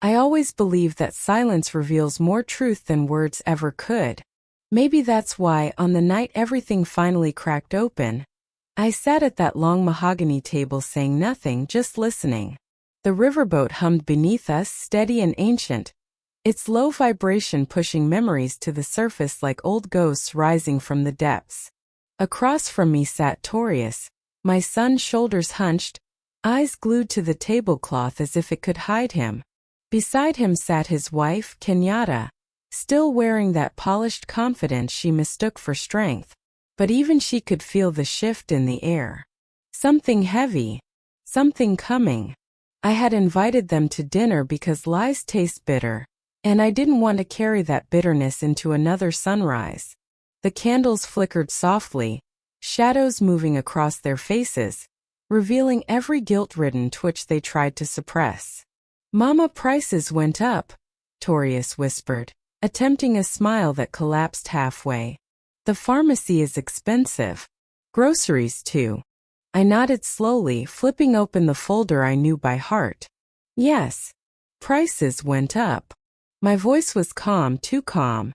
I always believed that silence reveals more truth than words ever could. Maybe that's why, on the night everything finally cracked open, I sat at that long mahogany table saying nothing, just listening. The riverboat hummed beneath us, steady and ancient, its low vibration pushing memories to the surface like old ghosts rising from the depths. Across from me sat Torius, my son, shoulders hunched, eyes glued to the tablecloth as if it could hide him. Beside him sat his wife, Kenyatta, still wearing that polished confidence she mistook for strength, but even she could feel the shift in the air. Something heavy, something coming. I had invited them to dinner because lies taste bitter, and I didn't want to carry that bitterness into another sunrise. The candles flickered softly, shadows moving across their faces, revealing every guilt-ridden twitch they tried to suppress. "Mama, prices went up," Torius whispered, attempting a smile that collapsed halfway. "The pharmacy is expensive. Groceries too." I nodded slowly, flipping open the folder I knew by heart. "Yes, prices went up." My voice was calm, too calm.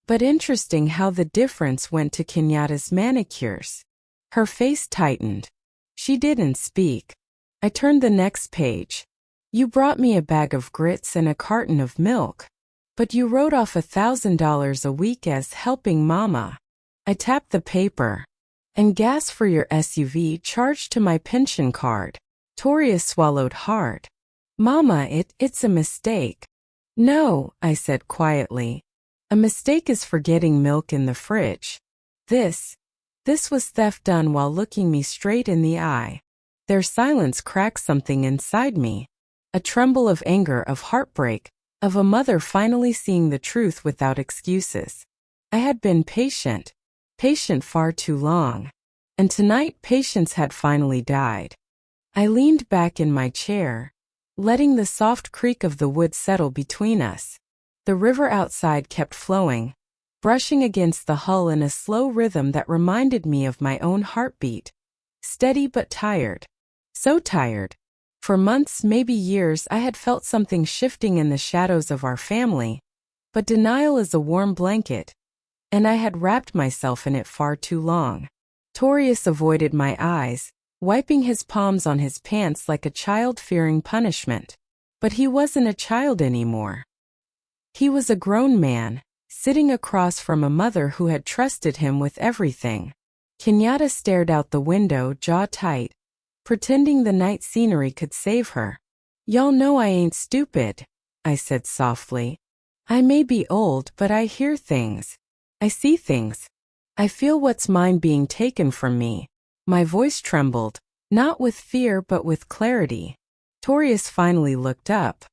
But interesting how the difference went to Kenyatta's manicures. Her face tightened. She didn't speak. I turned the next page. "You brought me a bag of grits and a carton of milk. But you wrote off $1,000 a week as helping Mama." I tapped the paper. "And gas for your SUV charged to my pension card." Torius swallowed hard. "Mama, it's a mistake." "No," I said quietly. "A mistake is forgetting milk in the fridge. This was theft done while looking me straight in the eye." Their silence cracked something inside me. A tremble of anger, of heartbreak, of a mother finally seeing the truth without excuses. I had been patient far too long. And tonight patience had finally died. I leaned back in my chair, letting the soft creak of the wood settle between us. The river outside kept flowing, brushing against the hull in a slow rhythm that reminded me of my own heartbeat. Steady but tired. So tired. For months, maybe years, I had felt something shifting in the shadows of our family. But denial is a warm blanket, and I had wrapped myself in it far too long. Torius avoided my eyes, wiping his palms on his pants like a child fearing punishment. But he wasn't a child anymore. He was a grown man, sitting across from a mother who had trusted him with everything. Kenyatta stared out the window, jaw tight, pretending the night scenery could save her. "Y'all know I ain't stupid," I said softly. "I may be old, but I hear things. I see things. I feel what's mine being taken from me." My voice trembled, not with fear but with clarity. Torius finally looked up,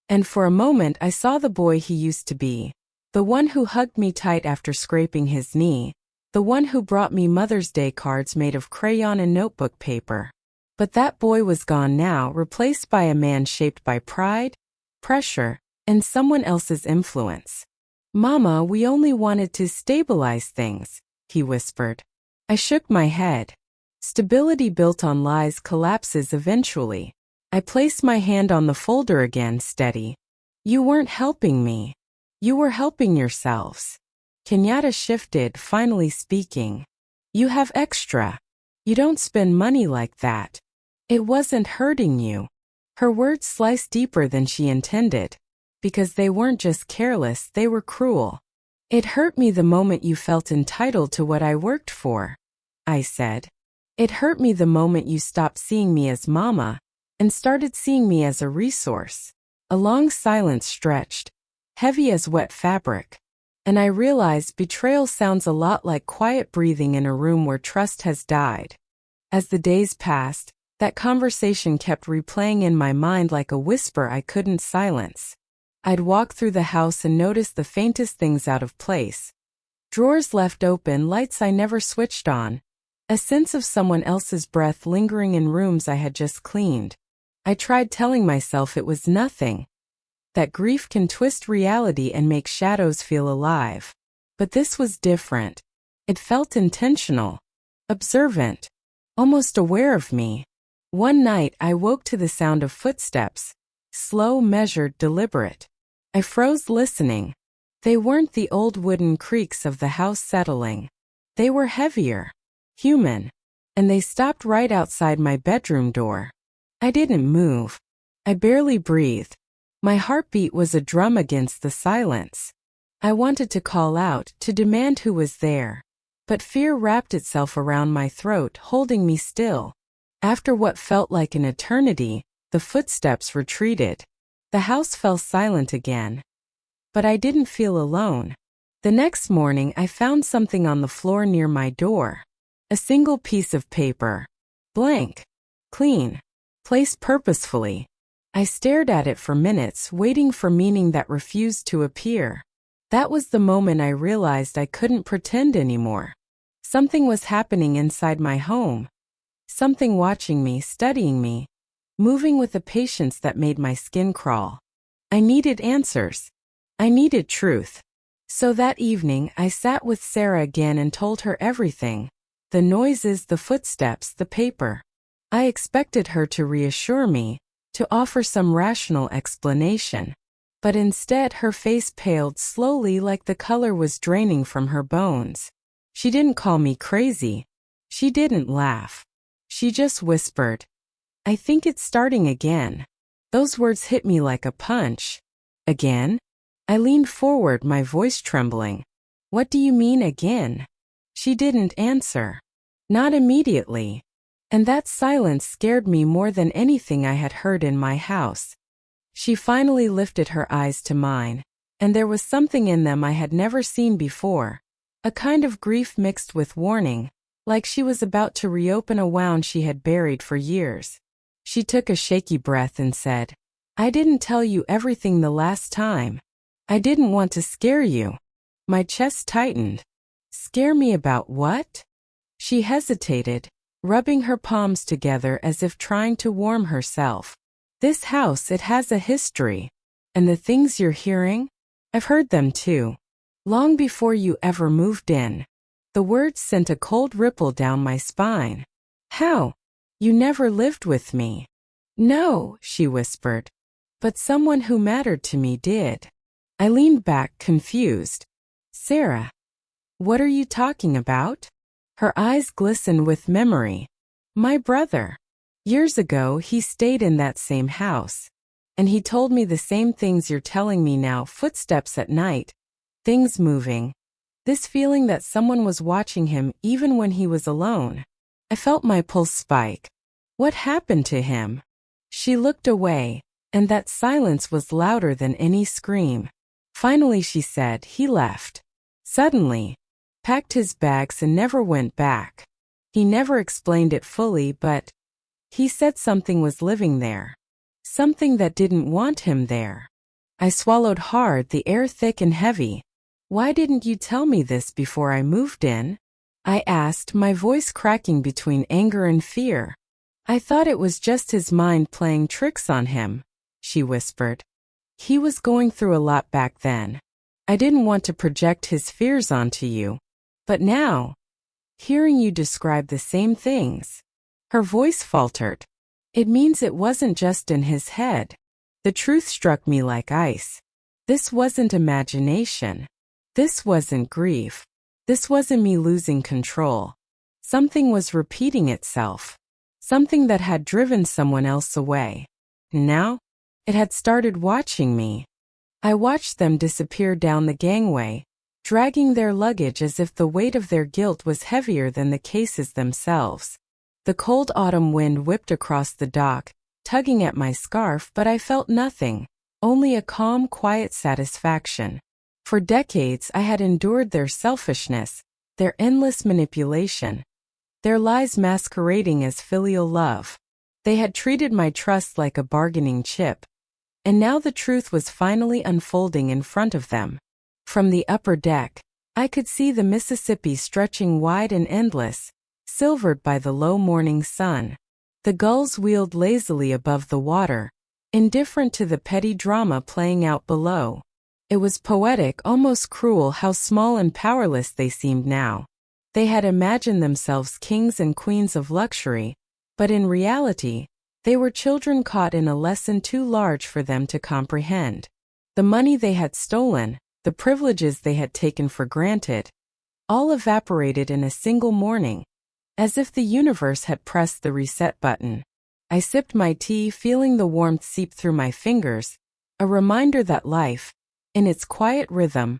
and for a moment I saw the boy he used to be, the one who hugged me tight after scraping his knee, the one who brought me Mother's Day cards made of crayon and notebook paper. But that boy was gone now, replaced by a man shaped by pride, pressure, and someone else's influence. "Mama, we only wanted to stabilize things," he whispered. I shook my head. Stability built on lies collapses eventually. I placed my hand on the folder again, steady. "You weren't helping me. You were helping yourselves." Kenyatta shifted, finally speaking. "You have extra. You don't spend money like that. It wasn't hurting you." Her words sliced deeper than she intended, because they weren't just careless, they were cruel. "It hurt me the moment you felt entitled to what I worked for," I said. "It hurt me the moment you stopped seeing me as Mama and started seeing me as a resource." A long silence stretched, heavy as wet fabric, and I realized betrayal sounds a lot like quiet breathing in a room where trust has died. As the days passed, that conversation kept replaying in my mind like a whisper I couldn't silence. I'd walk through the house and notice the faintest things out of place. Drawers left open, lights I never switched on, a sense of someone else's breath lingering in rooms I had just cleaned. I tried telling myself it was nothing, that grief can twist reality and make shadows feel alive. But this was different. It felt intentional, observant, almost aware of me. One night I woke to the sound of footsteps, Slow, measured, deliberate. I froze listening. They weren't the old wooden creaks of the house settling. They were heavier, human, and they stopped right outside my bedroom door. I didn't move. I barely breathed. My heartbeat was a drum against the silence. I wanted to call out, to demand who was there. But fear wrapped itself around my throat, holding me still. After what felt like an eternity, the footsteps retreated. The house fell silent again. But I didn't feel alone. The next morning I found something on the floor near my door. A single piece of paper. Blank. Clean. Placed purposefully. I stared at it for minutes, waiting for meaning that refused to appear. That was the moment I realized I couldn't pretend anymore. Something was happening inside my home. Something watching me, studying me, moving with a patience that made my skin crawl. I needed answers. I needed truth. So that evening I sat with Sarah again and told her everything. The noises, the footsteps, the paper. I expected her to reassure me, to offer some rational explanation. But instead her face paled slowly like the color was draining from her bones. She didn't call me crazy. She didn't laugh. She just whispered, "I think it's starting again." Those words hit me like a punch. Again? I leaned forward, my voice trembling. "What do you mean again?" She didn't answer. Not immediately. And that silence scared me more than anything I had heard in my house. She finally lifted her eyes to mine, and there was something in them I had never seen before. A kind of grief mixed with warning, like she was about to reopen a wound she had buried for years. She took a shaky breath and said, "I didn't tell you everything the last time. I didn't want to scare you." My chest tightened. Scare me about what? She hesitated, rubbing her palms together as if trying to warm herself. "This house, it has a history. And the things you're hearing? I've heard them too. Long before you ever moved in." The words sent a cold ripple down my spine. "How? You never lived with me." "No," she whispered. "But someone who mattered to me did." I leaned back, confused. "Sarah, what are you talking about?" Her eyes glistened with memory. "My brother. Years ago, he stayed in that same house. And he told me the same things you're telling me now, footsteps at night, things moving. This feeling that someone was watching him even when he was alone." I felt my pulse spike. "What happened to him?" She looked away, and that silence was louder than any scream. Finally she said, "He left. Suddenly. Packed his bags and never went back. He never explained it fully, but he said something was living there. Something that didn't want him there." I swallowed hard, the air thick and heavy. "Why didn't you tell me this before I moved in?" I asked, my voice cracking between anger and fear. "I thought it was just his mind playing tricks on him," she whispered. "He was going through a lot back then. I didn't want to project his fears onto you. But now, hearing you describe the same things." Her voice faltered. "It means it wasn't just in his head." The truth struck me like ice. This wasn't imagination. This wasn't grief. This wasn't me losing control. Something was repeating itself. Something that had driven someone else away. Now, it had started watching me. I watched them disappear down the gangway, dragging their luggage as if the weight of their guilt was heavier than the cases themselves. The cold autumn wind whipped across the dock, tugging at my scarf, but I felt nothing, only a calm, quiet satisfaction. For decades I had endured their selfishness, their endless manipulation, their lies masquerading as filial love. They had treated my trust like a bargaining chip. And now the truth was finally unfolding in front of them. From the upper deck, I could see the Mississippi stretching wide and endless, silvered by the low morning sun. The gulls wheeled lazily above the water, indifferent to the petty drama playing out below. It was poetic, almost cruel, how small and powerless they seemed now. They had imagined themselves kings and queens of luxury, but in reality, They were children caught in a lesson too large for them to comprehend. The money they had stolen, the privileges they had taken for granted, all evaporated in a single morning, as if the universe had pressed the reset button. I sipped my tea, feeling the warmth seep through my fingers, a reminder that life, in its quiet rhythm,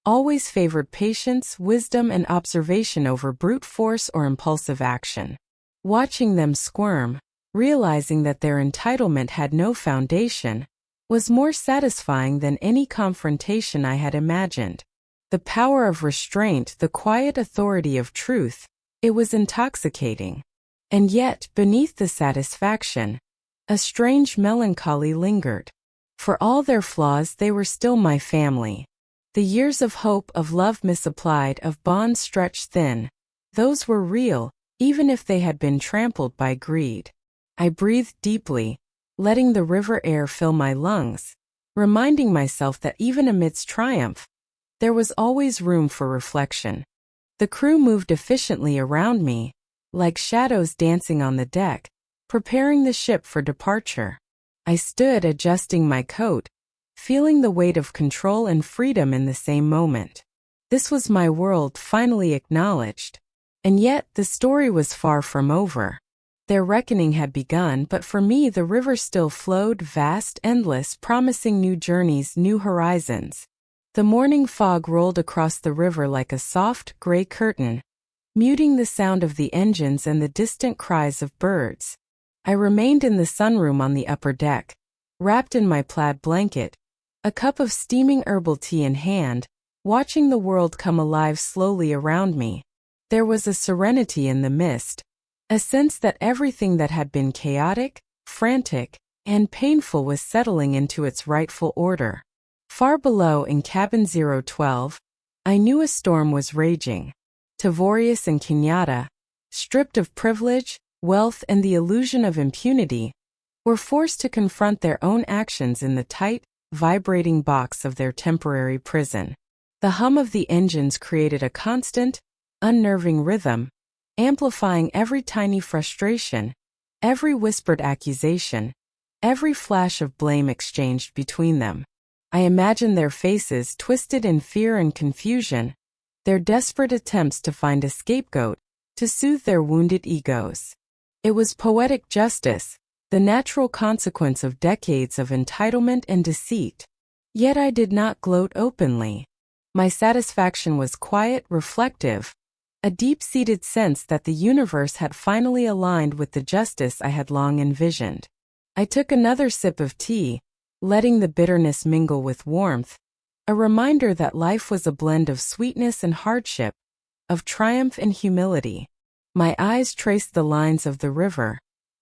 always favored patience, wisdom, and observation over brute force or impulsive action. Watching them squirm, realizing that their entitlement had no foundation, was more satisfying than any confrontation I had imagined. The power of restraint, the quiet authority of truth, it was intoxicating. And yet, beneath the satisfaction, a strange melancholy lingered. For all their flaws, they were still my family. The years of hope, of love misapplied, of bonds stretched thin, those were real, even if they had been trampled by greed. I breathed deeply, letting the river air fill my lungs, reminding myself that even amidst triumph, there was always room for reflection. The crew moved efficiently around me, like shadows dancing on the deck, preparing the ship for departure. I stood adjusting my coat, feeling the weight of control and freedom in the same moment. This was my world finally acknowledged. And yet, the story was far from over. Their reckoning had begun, but for me the river still flowed, vast, endless, promising new journeys, new horizons. The morning fog rolled across the river like a soft, gray curtain, muting the sound of the engines and the distant cries of birds. I remained in the sunroom on the upper deck, wrapped in my plaid blanket, a cup of steaming herbal tea in hand, watching the world come alive slowly around me. There was a serenity in the mist, a sense that everything that had been chaotic, frantic, and painful was settling into its rightful order. Far below in cabin 012, I knew a storm was raging. Tavorius and Kenyatta, stripped of privilege, wealth, and the illusion of impunity, were forced to confront their own actions in the tight, vibrating box of their temporary prison. The hum of the engines created a constant, unnerving rhythm, amplifying every tiny frustration, every whispered accusation, every flash of blame exchanged between them. I imagined their faces twisted in fear and confusion, their desperate attempts to find a scapegoat, to soothe their wounded egos. It was poetic justice, the natural consequence of decades of entitlement and deceit. Yet I did not gloat openly. My satisfaction was quiet, reflective, a deep-seated sense that the universe had finally aligned with the justice I had long envisioned. I took another sip of tea, letting the bitterness mingle with warmth, a reminder that life was a blend of sweetness and hardship, of triumph and humility. My eyes traced the lines of the river.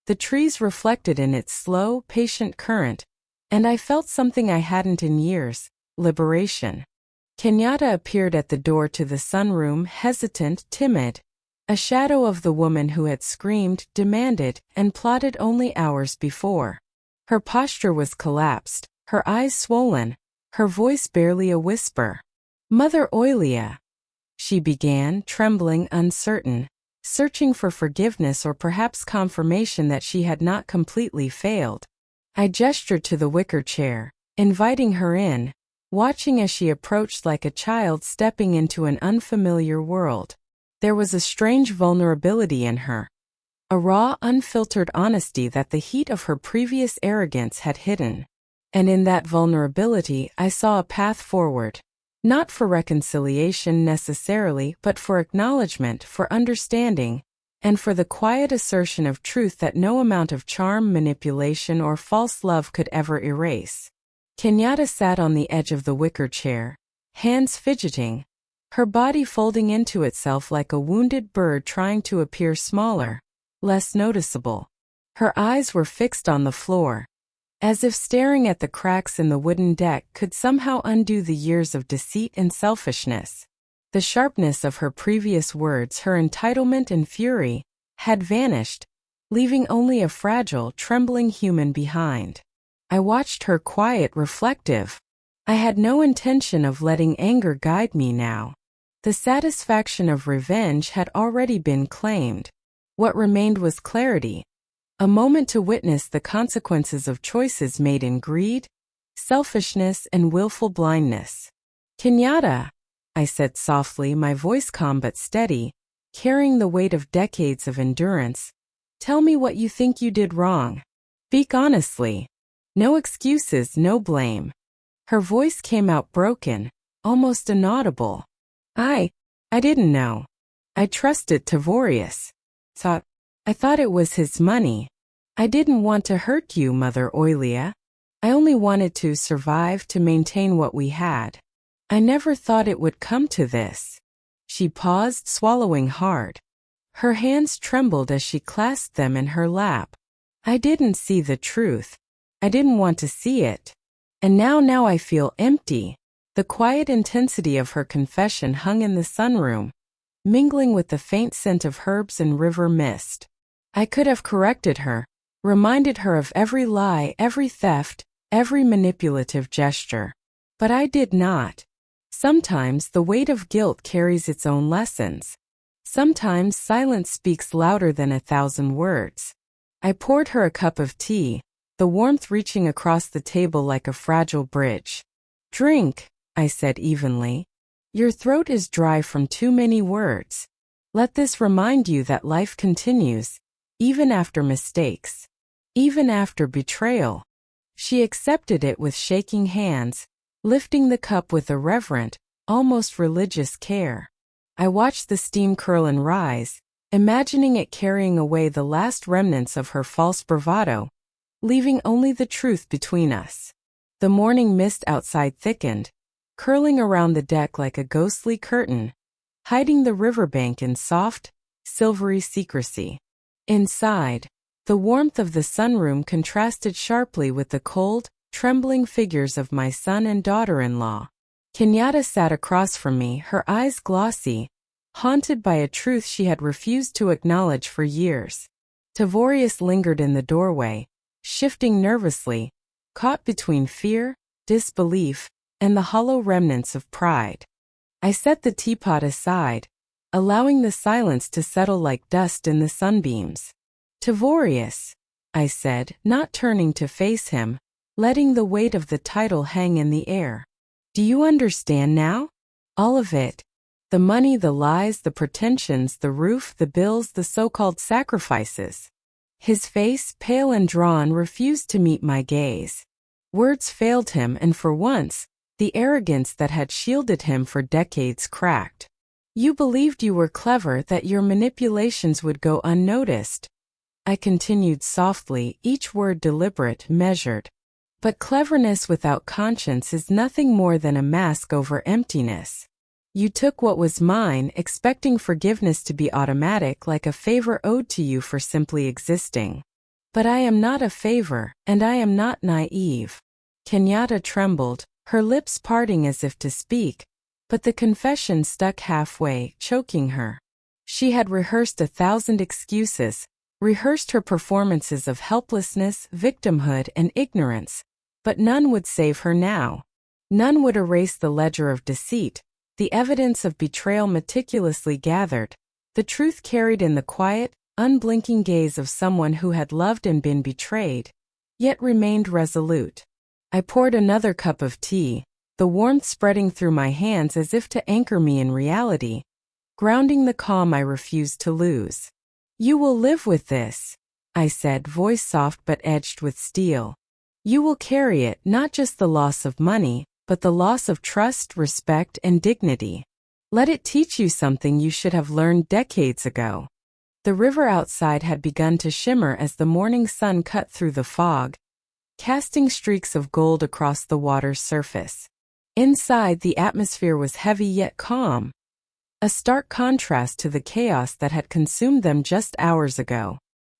The trees reflected in its slow, patient current, and I felt something I hadn't in years: liberation. Kenyatta appeared at the door to the sunroom, hesitant, timid, a shadow of the woman who had screamed, demanded, and plotted only hours before. Her posture was collapsed, her eyes swollen, her voice barely a whisper. "Mother Oilia," she began, trembling, uncertain, searching for forgiveness or perhaps confirmation that she had not completely failed. I gestured to the wicker chair, inviting her in, watching as she approached like a child stepping into an unfamiliar world. There was a strange vulnerability in her, a raw, unfiltered honesty that the heat of her previous arrogance had hidden. And in that vulnerability, I saw a path forward. Not for reconciliation necessarily, but for acknowledgement, for understanding, and for the quiet assertion of truth that no amount of charm, manipulation, or false love could ever erase. Kenyatta sat on the edge of the wicker chair, hands fidgeting, her body folding into itself like a wounded bird trying to appear smaller, less noticeable. Her eyes were fixed on the floor, as if staring at the cracks in the wooden deck could somehow undo the years of deceit and selfishness. The sharpness of her previous words, her entitlement and fury, had vanished, leaving only a fragile, trembling human behind. I watched her quiet, reflective. I had no intention of letting anger guide me now. The satisfaction of revenge had already been claimed. What remained was clarity, a moment to witness the consequences of choices made in greed, selfishness, and willful blindness. Kenyatta, I said softly, my voice calm but steady, carrying the weight of decades of endurance, tell me what you think you did wrong. Speak honestly. No excuses, no blame. Her voice came out broken, almost inaudible. I didn't know. I trusted Tavorius. I thought it was his money. I didn't want to hurt you, Mother Oilia. I only wanted to survive, to maintain what we had. I never thought it would come to this. She paused, swallowing hard. Her hands trembled as she clasped them in her lap. I didn't see the truth. I didn't want to see it. And now I feel empty. The quiet intensity of her confession hung in the sunroom, mingling with the faint scent of herbs and river mist. I could have corrected her, reminded her of every lie, every theft, every manipulative gesture. But I did not. Sometimes the weight of guilt carries its own lessons. Sometimes silence speaks louder than 1,000 words. I poured her a cup of tea, the warmth reaching across the table like a fragile bridge. Drink, I said evenly. Your throat is dry from too many words. Let this remind you that life continues, even after mistakes, even after betrayal. She accepted it with shaking hands, lifting the cup with a reverent, almost religious care. I watched the steam curl and rise, imagining it carrying away the last remnants of her false bravado, leaving only the truth between us. The morning mist outside thickened, curling around the deck like a ghostly curtain, hiding the riverbank in soft, silvery secrecy. Inside, the warmth of the sunroom contrasted sharply with the cold, trembling figures of my son and daughter-in-law. Kenyatta sat across from me, her eyes glossy, haunted by a truth she had refused to acknowledge for years. Tavorius lingered in the doorway, shifting nervously, caught between fear, disbelief, and the hollow remnants of pride. I set the teapot aside, allowing the silence to settle like dust in the sunbeams. Tavorius, I said, not turning to face him, letting the weight of the title hang in the air. Do you understand now? All of it. The money, the lies, the pretensions, the roof, the bills, the so-called sacrifices. His face, pale and drawn, refused to meet my gaze. Words failed him, and for once, the arrogance that had shielded him for decades cracked. You believed you were clever, that your manipulations would go unnoticed. I continued softly, each word deliberate, measured. But cleverness without conscience is nothing more than a mask over emptiness. You took what was mine, expecting forgiveness to be automatic, like a favor owed to you for simply existing. But I am not a favor, and I am not naive. Kenyatta trembled, her lips parting as if to speak, but the confession stuck halfway, choking her. She had rehearsed 1,000 excuses, rehearsed her performances of helplessness, victimhood, and ignorance, but none would save her now. None would erase the ledger of deceit, the evidence of betrayal meticulously gathered, the truth carried in the quiet, unblinking gaze of someone who had loved and been betrayed, yet remained resolute. I poured another cup of tea, the warmth spreading through my hands as if to anchor me in reality, grounding the calm I refused to lose. You will live with this, I said, voice soft but edged with steel. You will carry it, not just the loss of money, but the loss of trust, respect, and dignity. Let it teach you something you should have learned decades ago. The river outside had begun to shimmer as the morning sun cut through the fog, casting streaks of gold across the water's surface. Inside, the atmosphere was heavy yet calm, a stark contrast to the chaos that had consumed them just hours ago.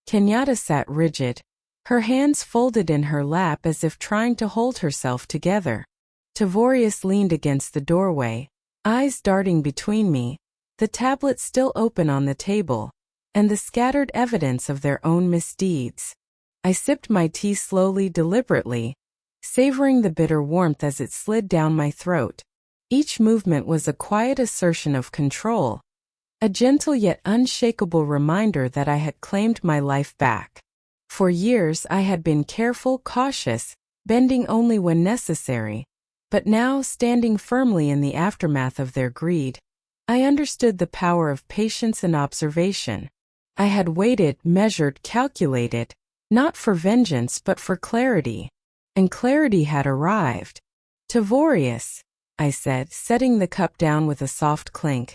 Kenyatta sat rigid, her hands folded in her lap as if trying to hold herself together. Tavorius leaned against the doorway, eyes darting between me, the tablet still open on the table, and the scattered evidence of their own misdeeds. I sipped my tea slowly, deliberately, savoring the bitter warmth as it slid down my throat. Each movement was a quiet assertion of control, a gentle yet unshakable reminder that I had claimed my life back. For years I had been careful, cautious, bending only when necessary, but now, standing firmly in the aftermath of their greed, I understood the power of patience and observation. I had waited, measured, calculated, not for vengeance but for clarity. And clarity had arrived. "Tavorius," I said, setting the cup down with a soft clink.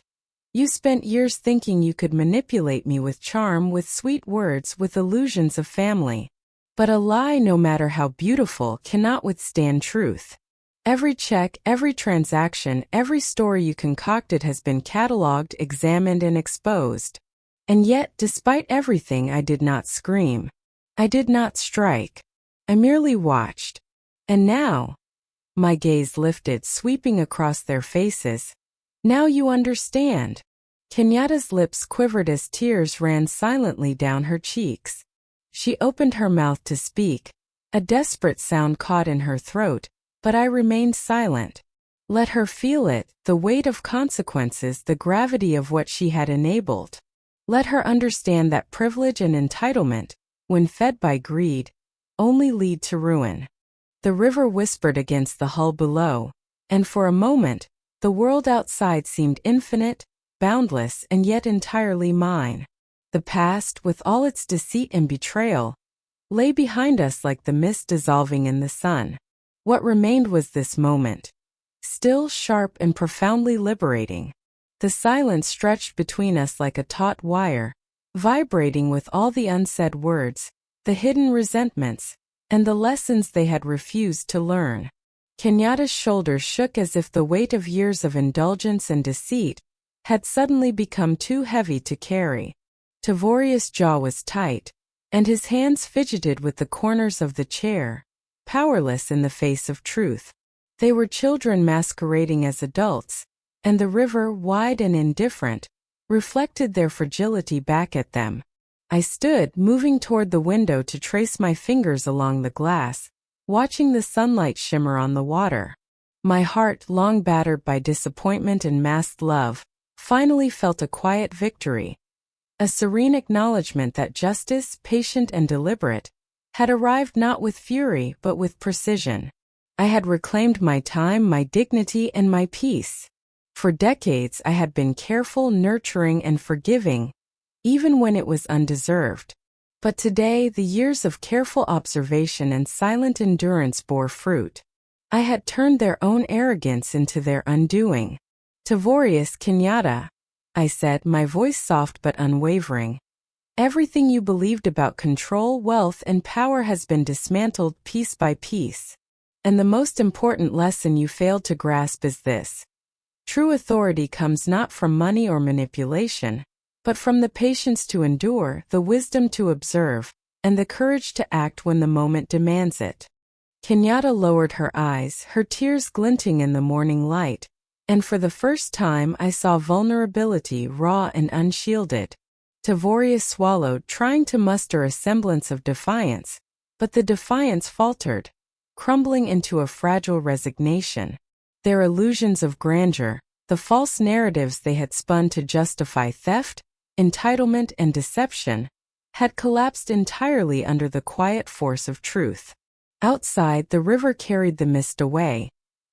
"You spent years thinking you could manipulate me with charm, with sweet words, with illusions of family. But a lie, no matter how beautiful, cannot withstand truth. Every check, every transaction, every story you concocted has been catalogued, examined, and exposed. And yet, despite everything, I did not scream. I did not strike. I merely watched. And now," my gaze lifted, sweeping across their faces, "now you understand." Kenyatta's lips quivered as tears ran silently down her cheeks. She opened her mouth to speak, a desperate sound caught in her throat, but I remained silent. Let her feel it, the weight of consequences, the gravity of what she had enabled. Let her understand that privilege and entitlement, when fed by greed, only lead to ruin. The river whispered against the hull below, and for a moment, the world outside seemed infinite, boundless, and yet entirely mine. The past, with all its deceit and betrayal, lay behind us like the mist dissolving in the sun. What remained was this moment, still, sharp, and profoundly liberating. The silence stretched between us like a taut wire, vibrating with all the unsaid words, the hidden resentments, and the lessons they had refused to learn. Kenyatta's shoulders shook as if the weight of years of indulgence and deceit had suddenly become too heavy to carry. Tavorius' jaw was tight, and his hands fidgeted with the corners of the chair, powerless in the face of truth. They were children masquerading as adults, and the river, wide and indifferent, reflected their fragility back at them. I stood, moving toward the window to trace my fingers along the glass, watching the sunlight shimmer on the water. My heart, long battered by disappointment and masked love, finally felt a quiet victory, a serene acknowledgement that justice, patient and deliberate, had arrived not with fury but with precision. I had reclaimed my time, my dignity, and my peace. For decades I had been careful, nurturing, and forgiving, even when it was undeserved. But today the years of careful observation and silent endurance bore fruit. I had turned their own arrogance into their undoing. "Tavorius, Kenyatta," I said, my voice soft but unwavering, "everything you believed about control, wealth, and power has been dismantled piece by piece. And the most important lesson you failed to grasp is this. True authority comes not from money or manipulation, but from the patience to endure, the wisdom to observe, and the courage to act when the moment demands it." Kenyatta lowered her eyes, her tears glinting in the morning light, and for the first time I saw vulnerability, raw and unshielded. Tavorius swallowed, trying to muster a semblance of defiance, but the defiance faltered, crumbling into a fragile resignation. Their illusions of grandeur, the false narratives they had spun to justify theft, entitlement, and deception, had collapsed entirely under the quiet force of truth. Outside, the river carried the mist away,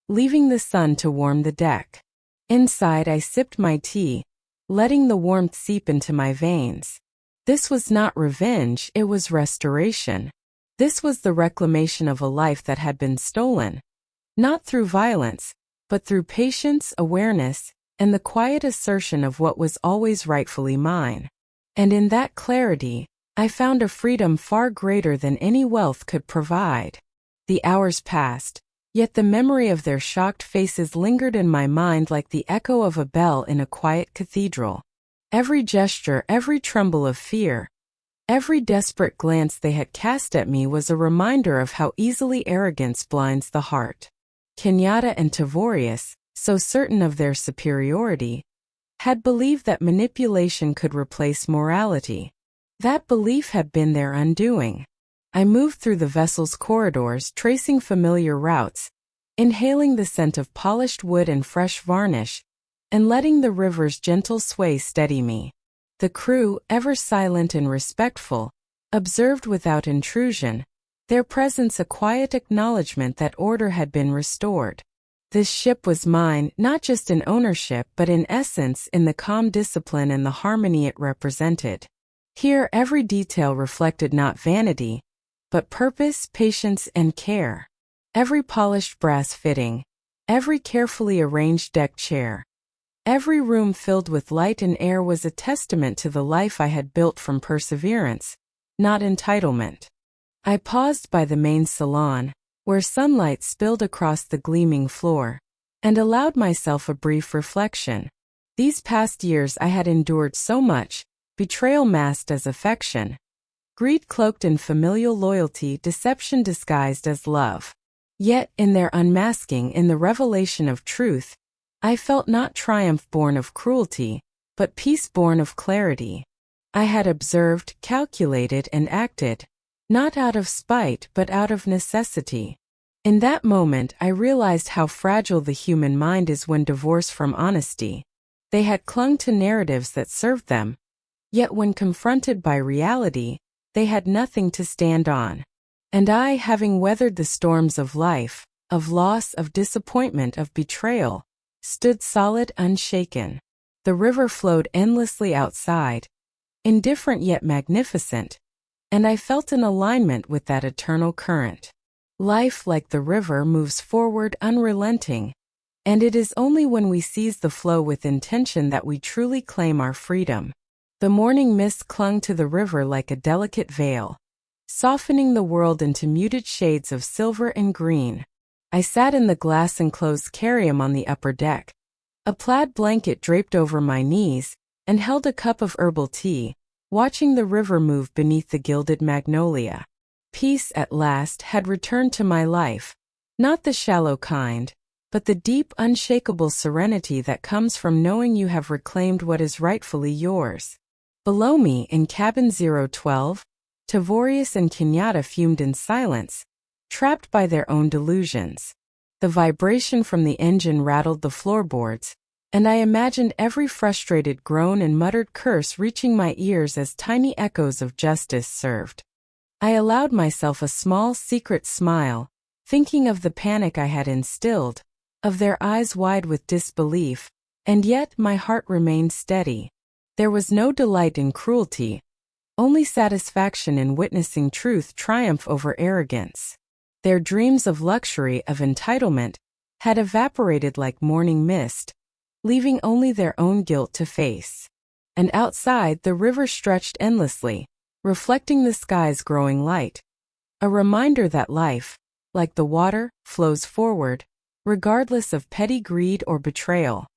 leaving the sun to warm the deck. Inside, I sipped my tea, letting the warmth seep into my veins. This was not revenge, it was restoration. This was the reclamation of a life that had been stolen, not through violence, but through patience, awareness, and the quiet assertion of what was always rightfully mine. And in that clarity, I found a freedom far greater than any wealth could provide. The hours passed, yet the memory of their shocked faces lingered in my mind like the echo of a bell in a quiet cathedral. Every gesture, every tremble of fear, every desperate glance they had cast at me was a reminder of how easily arrogance blinds the heart. Kenyatta and Tavorius, so certain of their superiority, had believed that manipulation could replace morality. That belief had been their undoing. I moved through the vessel's corridors, tracing familiar routes, inhaling the scent of polished wood and fresh varnish, and letting the river's gentle sway steady me. The crew, ever silent and respectful, observed without intrusion, their presence a quiet acknowledgement that order had been restored. This ship was mine, not just in ownership but in essence, in the calm discipline and the harmony it represented. Here every detail reflected not vanity, but purpose, patience, and care. Every polished brass fitting, every carefully arranged deck chair, every room filled with light and air was a testament to the life I had built from perseverance, not entitlement. I paused by the main salon, where sunlight spilled across the gleaming floor, and allowed myself a brief reflection. These past years I had endured so much, betrayal masked as affection, greed cloaked in familial loyalty, deception disguised as love. Yet, in their unmasking, in the revelation of truth, I felt not triumph born of cruelty, but peace born of clarity. I had observed, calculated, and acted, not out of spite but out of necessity. In that moment I realized how fragile the human mind is when divorced from honesty. They had clung to narratives that served them, yet when confronted by reality, they had nothing to stand on. And I, having weathered the storms of life, of loss, of disappointment, of betrayal, stood solid, unshaken. The river flowed endlessly outside, indifferent yet magnificent, and I felt in alignment with that eternal current. Life, like the river, moves forward unrelenting, and it is only when we seize the flow with intention that we truly claim our freedom. The morning mist clung to the river like a delicate veil, softening the world into muted shades of silver and green. I sat in the glass-enclosed carrium on the upper deck, a plaid blanket draped over my knees, and held a cup of herbal tea, watching the river move beneath the gilded magnolia. Peace at last had returned to my life, not the shallow kind, but the deep, unshakable serenity that comes from knowing you have reclaimed what is rightfully yours. Below me, in cabin 012, Tavorius and Kenyatta fumed in silence, trapped by their own delusions. The vibration from the engine rattled the floorboards, and I imagined every frustrated groan and muttered curse reaching my ears as tiny echoes of justice served. I allowed myself a small, secret smile, thinking of the panic I had instilled, of their eyes wide with disbelief, and yet my heart remained steady. There was no delight in cruelty, only satisfaction in witnessing truth triumph over arrogance. Their dreams of luxury, of entitlement, had evaporated like morning mist, leaving only their own guilt to face. And outside, the river stretched endlessly, reflecting the sky's growing light. A reminder that life, like the water, flows forward, regardless of petty greed or betrayal.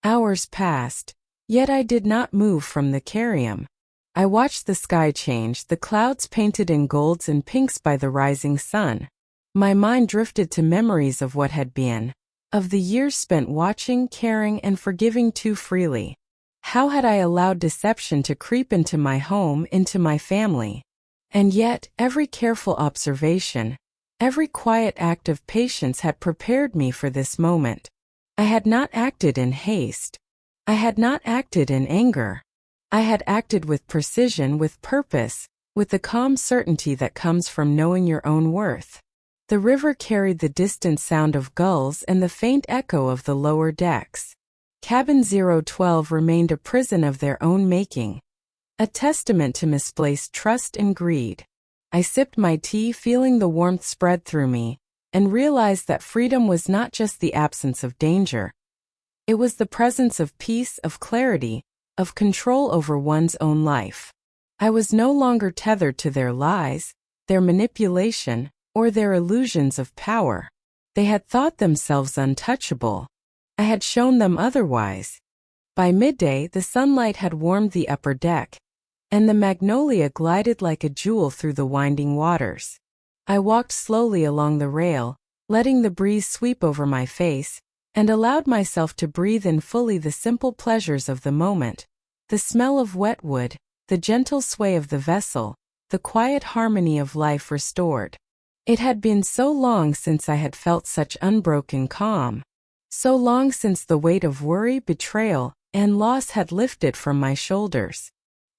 Hours passed, yet I did not move from the carrium. I watched the sky change, the clouds painted in golds and pinks by the rising sun. My mind drifted to memories of what had been, of the years spent watching, caring, and forgiving too freely. How had I allowed deception to creep into my home, into my family? And yet, every careful observation, every quiet act of patience had prepared me for this moment. I had not acted in haste. I had not acted in anger. I had acted with precision, with purpose, with the calm certainty that comes from knowing your own worth. The river carried the distant sound of gulls and the faint echo of the lower decks. Cabin 012 remained a prison of their own making, a testament to misplaced trust and greed. I sipped my tea, feeling the warmth spread through me, and realized that freedom was not just the absence of danger. It was the presence of peace, of clarity, of control over one's own life. I was no longer tethered to their lies, their manipulation, or their illusions of power. They had thought themselves untouchable. I had shown them otherwise. By midday, the sunlight had warmed the upper deck, and the magnolia glided like a jewel through the winding waters. I walked slowly along the rail, letting the breeze sweep over my face, and allowed myself to breathe in fully the simple pleasures of the moment, the smell of wet wood, the gentle sway of the vessel, the quiet harmony of life restored. It had been so long since I had felt such unbroken calm, so long since the weight of worry, betrayal, and loss had lifted from my shoulders.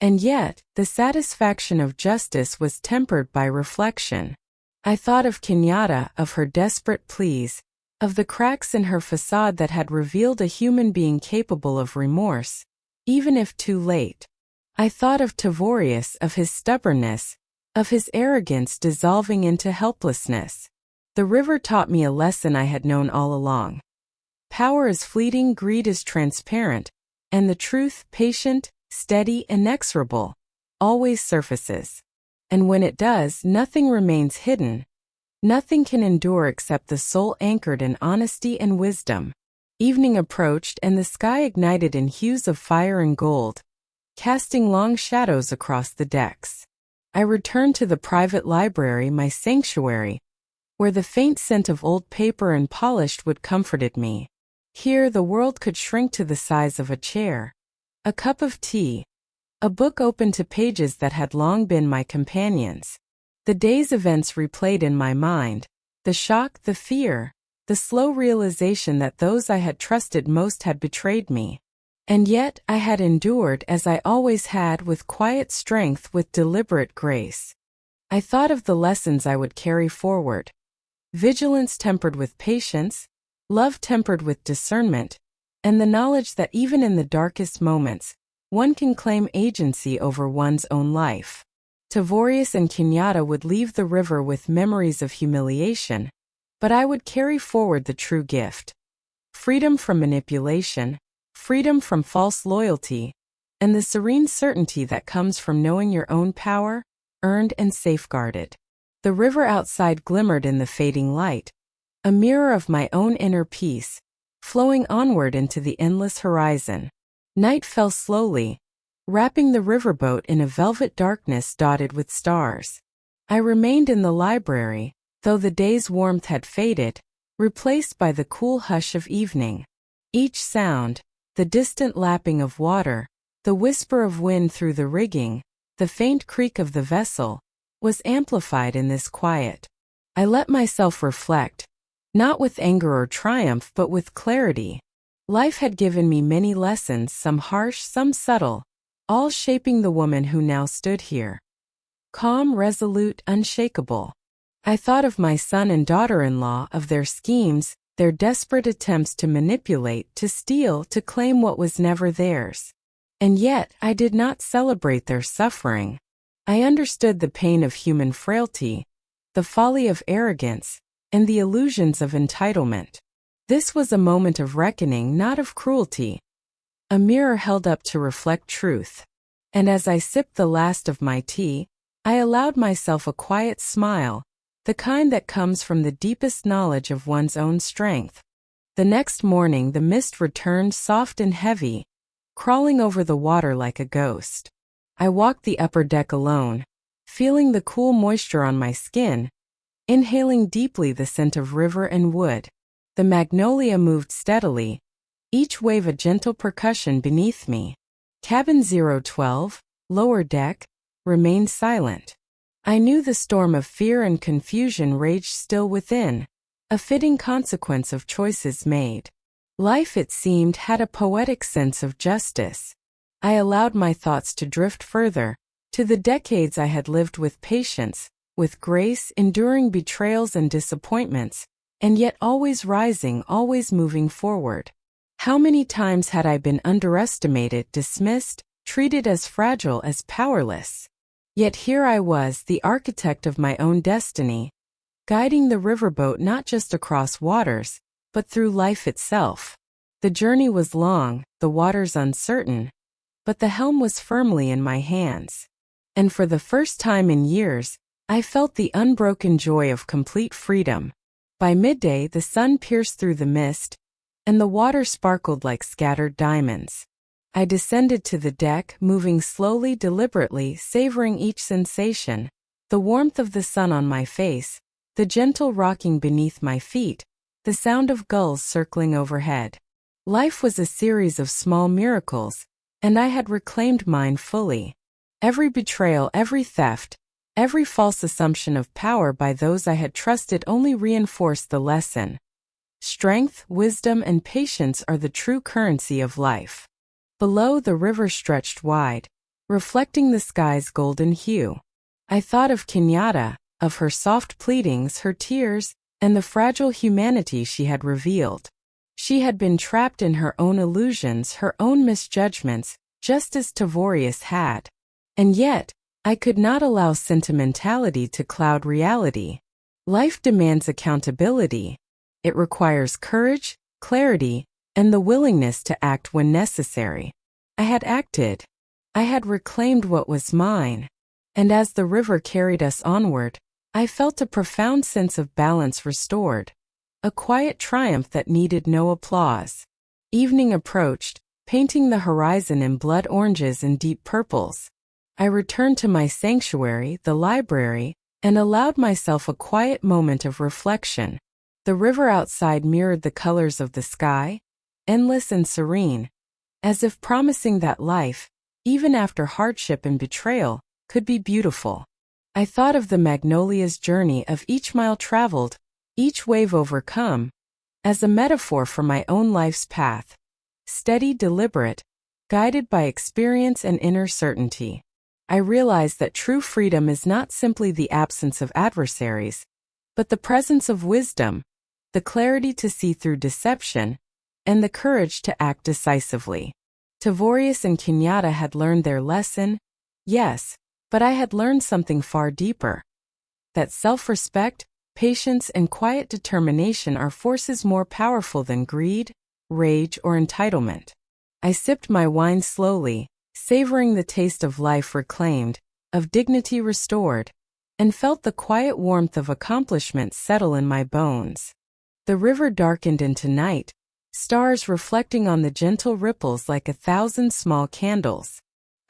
And yet, the satisfaction of justice was tempered by reflection. I thought of Kenyatta, of her desperate pleas, of the cracks in her facade that had revealed a human being capable of remorse, even if too late. I thought of Tavorius, of his stubbornness, of his arrogance dissolving into helplessness. The river taught me a lesson I had known all along. Power is fleeting, greed is transparent, and the truth, patient, steady, inexorable, always surfaces. And when it does, nothing remains hidden. Nothing can endure except the soul anchored in honesty and wisdom. Evening approached and the sky ignited in hues of fire and gold, casting long shadows across the decks. I returned to the private library, my sanctuary, where the faint scent of old paper and polished wood comforted me. Here the world could shrink to the size of a chair, a cup of tea, a book open to pages that had long been my companions. The day's events replayed in my mind, the shock, the fear, the slow realization that those I had trusted most had betrayed me. And yet I had endured as I always had, with quiet strength, with deliberate grace. I thought of the lessons I would carry forward. Vigilance tempered with patience, love tempered with discernment, and the knowledge that even in the darkest moments, one can claim agency over one's own life. Tavorius and Kenyatta would leave the river with memories of humiliation, but I would carry forward the true gift. Freedom from manipulation, freedom from false loyalty, and the serene certainty that comes from knowing your own power, earned and safeguarded. The river outside glimmered in the fading light, a mirror of my own inner peace, flowing onward into the endless horizon. Night fell slowly, wrapping the riverboat in a velvet darkness dotted with stars. I remained in the library, though the day's warmth had faded, replaced by the cool hush of evening. Each sound, the distant lapping of water, the whisper of wind through the rigging, the faint creak of the vessel, was amplified in this quiet. I let myself reflect, not with anger or triumph but with clarity. Life had given me many lessons, some harsh, some subtle, all shaping the woman who now stood here. Calm, resolute, unshakable. I thought of my son and daughter-in-law, of their schemes, their desperate attempts to manipulate, to steal, to claim what was never theirs. And yet, I did not celebrate their suffering. I understood the pain of human frailty, the folly of arrogance, and the illusions of entitlement. This was a moment of reckoning, not of cruelty. A mirror held up to reflect truth. And as I sipped the last of my tea, I allowed myself a quiet smile, the kind that comes from the deepest knowledge of one's own strength. The next morning the mist returned, soft and heavy, crawling over the water like a ghost. I walked the upper deck alone, feeling the cool moisture on my skin, inhaling deeply the scent of river and wood. The magnolia moved steadily, each wave a gentle percussion beneath me. Cabin 012, lower deck, remained silent. I knew the storm of fear and confusion raged still within, a fitting consequence of choices made. Life, it seemed, had a poetic sense of justice. I allowed my thoughts to drift further, to the decades I had lived with patience, with grace, enduring betrayals and disappointments, and yet always rising, always moving forward. How many times had I been underestimated, dismissed, treated as fragile, as powerless? Yet here I was, the architect of my own destiny, guiding the riverboat not just across waters, but through life itself. The journey was long, the waters uncertain, but the helm was firmly in my hands. And for the first time in years, I felt the unbroken joy of complete freedom. By midday the sun pierced through the mist, and the water sparkled like scattered diamonds. I descended to the deck, moving slowly, deliberately, savoring each sensation, the warmth of the sun on my face, the gentle rocking beneath my feet, the sound of gulls circling overhead. Life was a series of small miracles, and I had reclaimed mine fully. Every betrayal, every theft, every false assumption of power by those I had trusted only reinforced the lesson. Strength, wisdom, and patience are the true currency of life. Below, the river stretched wide, reflecting the sky's golden hue. I thought of Kenyatta, of her soft pleadings, her tears, and the fragile humanity she had revealed. She had been trapped in her own illusions, her own misjudgments, just as Tavorius had. And yet, I could not allow sentimentality to cloud reality. Life demands accountability. It requires courage, clarity, and the willingness to act when necessary. I had acted. I had reclaimed what was mine. And as the river carried us onward, I felt a profound sense of balance restored. A quiet triumph that needed no applause. Evening approached, painting the horizon in blood oranges and deep purples. I returned to my sanctuary, the library, and allowed myself a quiet moment of reflection. The river outside mirrored the colors of the sky, endless and serene, as if promising that life, even after hardship and betrayal, could be beautiful. I thought of the magnolia's journey, of each mile traveled, each wave overcome, as a metaphor for my own life's path. Steady, deliberate, guided by experience and inner certainty. I realized that true freedom is not simply the absence of adversaries, but the presence of wisdom, the clarity to see through deception, and the courage to act decisively. Tavorius and Kenyatta had learned their lesson, yes, but I had learned something far deeper. That self-respect, patience, and quiet determination are forces more powerful than greed, rage, or entitlement. I sipped my wine slowly, savoring the taste of life reclaimed, of dignity restored, and felt the quiet warmth of accomplishment settle in my bones. The river darkened into night, stars reflecting on the gentle ripples like 1,000 small candles.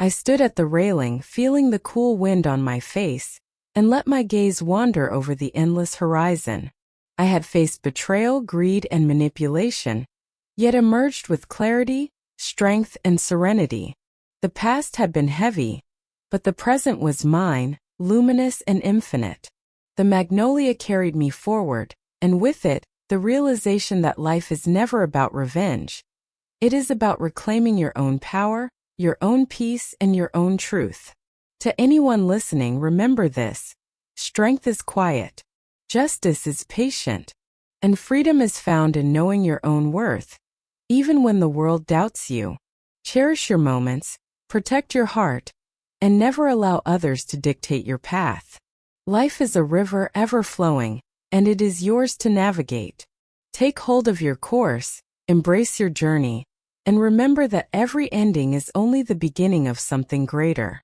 I stood at the railing, feeling the cool wind on my face, and let my gaze wander over the endless horizon. I had faced betrayal, greed, and manipulation, yet emerged with clarity, strength, and serenity. The past had been heavy, but the present was mine, luminous and infinite. The magnolia carried me forward, and with it, the realization that life is never about revenge. It is about reclaiming your own power, your own peace, and your own truth. To anyone listening, remember this. Strength is quiet. Justice is patient. And freedom is found in knowing your own worth. Even when the world doubts you. Cherish your moments, protect your heart, and never allow others to dictate your path. Life is a river ever flowing, and it is yours to navigate. Take hold of your course, embrace your journey, and remember that every ending is only the beginning of something greater.